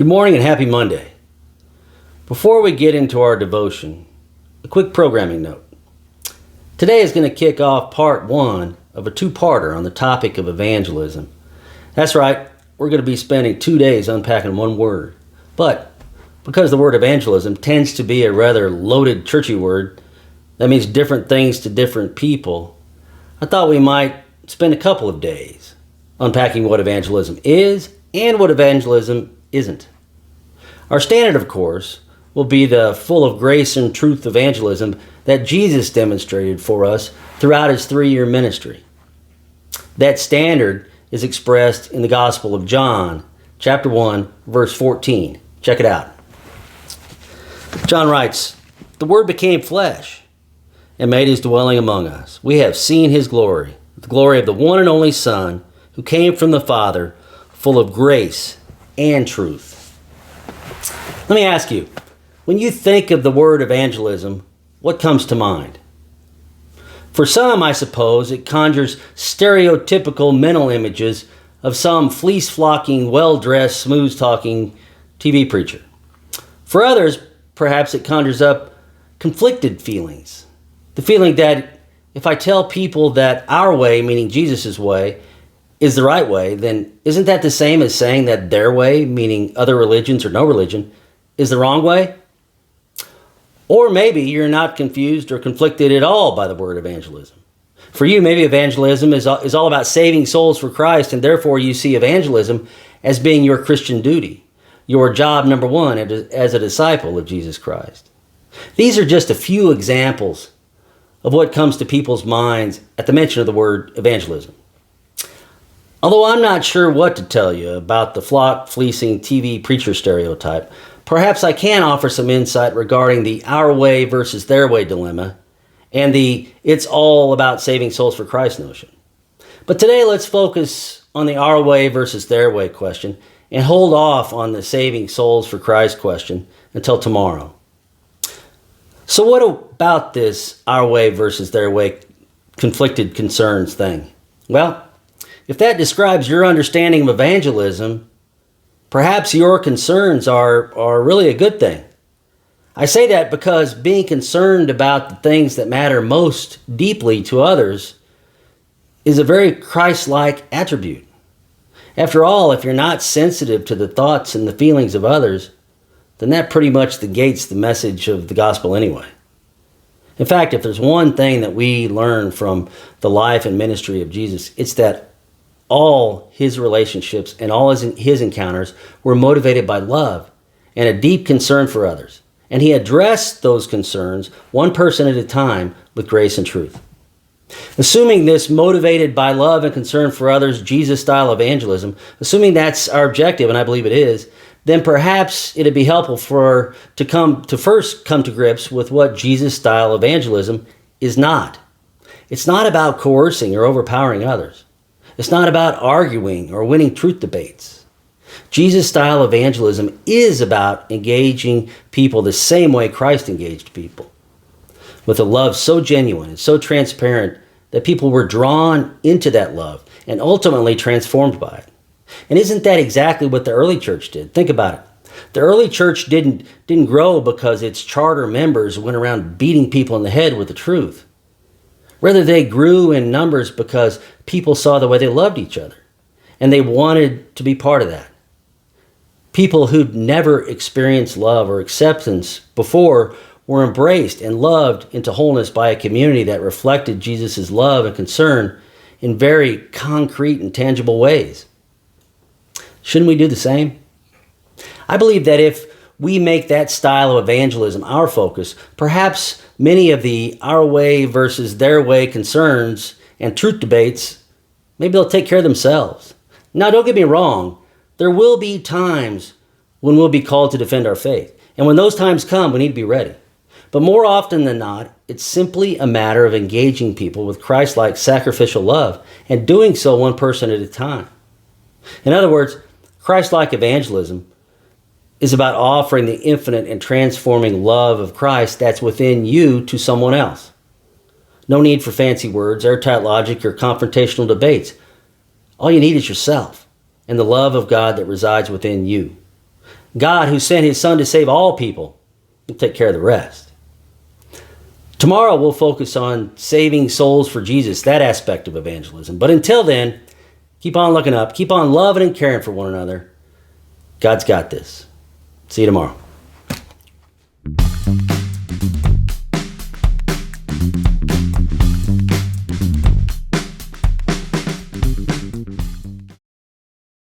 morning and happy Monday. Before we get into our devotion, a quick programming note. Today is going to kick off part one of a two-parter on the topic of evangelism. That's right, we're going to be spending 2 days unpacking one word. But because the word evangelism tends to be a rather loaded, churchy word that means different things to different people, I thought we might spend a couple of days unpacking what evangelism is and what evangelism isn't. Our standard, of course, will be the full of grace and truth evangelism that Jesus demonstrated for us throughout his 3-year ministry. That standard is expressed in the Gospel of John, chapter 1, verse 14. Check it out. John writes, "The Word became flesh and made his dwelling among us. We have seen his glory, the glory of the one and only Son, who came from the Father, full of grace and truth." Let me ask you, when you think of the word evangelism, what comes to mind? For some, I suppose, it conjures stereotypical mental images of some fleece-flocking, well-dressed, smooth-talking TV preacher. For others, perhaps it conjures up conflicted feelings. The feeling that if I tell people that our way, meaning Jesus' way, is the right way, then isn't that the same as saying that their way, meaning other religions or no religion, is the wrong way? Or maybe you're not confused or conflicted at all by the word evangelism. For you, maybe evangelism is all about saving souls for Christ, and therefore you see evangelism as being your Christian duty, your job number one as a disciple of Jesus Christ. These are just a few examples of what comes to people's minds at the mention of the word evangelism. Although I'm not sure what to tell you about the flock-fleecing TV preacher stereotype, perhaps I can offer some insight regarding the our way versus their way dilemma and the it's all about saving souls for Christ notion. But today let's focus on the our way versus their way question and hold off on the saving souls for Christ question until tomorrow. So what about this our way versus their way conflicted concerns thing? Well, if that describes your understanding of evangelism, perhaps your concerns are really a good thing. I say that because being concerned about the things that matter most deeply to others is a very Christ-like attribute. After all, if you're not sensitive to the thoughts and the feelings of others, then that pretty much negates the message of the gospel anyway. In fact, if there's one thing that we learn from the life and ministry of Jesus, it's that all his relationships and all his encounters were motivated by love and a deep concern for others. And he addressed those concerns one person at a time with grace and truth. Assuming this motivated by love and concern for others, Jesus-style evangelism, assuming that's our objective, and I believe it is, then perhaps it'd be helpful to first come to grips with what Jesus-style evangelism is not. It's not about coercing or overpowering others. It's not about arguing or winning truth debates. Jesus-style evangelism is about engaging people the same way Christ engaged people, with a love so genuine and so transparent that people were drawn into that love and ultimately transformed by it. And isn't that exactly what the early church did? Think about it. The early church didn't grow because its charter members went around beating people in the head with the truth. Rather, they grew in numbers because people saw the way they loved each other, and they wanted to be part of that. People who'd never experienced love or acceptance before were embraced and loved into wholeness by a community that reflected Jesus' love and concern in very concrete and tangible ways. Shouldn't we do the same? I believe that if we make that style of evangelism our focus, perhaps many of the our way versus their way concerns and truth debates, maybe they'll take care of themselves. Now, don't get me wrong. There will be times when we'll be called to defend our faith. And when those times come, we need to be ready. But more often than not, it's simply a matter of engaging people with Christ-like sacrificial love and doing so one person at a time. In other words, Christ-like evangelism is about offering the infinite and transforming love of Christ that's within you to someone else. No need for fancy words, airtight logic, or confrontational debates. All you need is yourself and the love of God that resides within you. God, who sent his Son to save all people, will take care of the rest. Tomorrow we'll focus on saving souls for Jesus, that aspect of evangelism. But until then, keep on looking up, keep on loving and caring for one another. God's got this. See you tomorrow.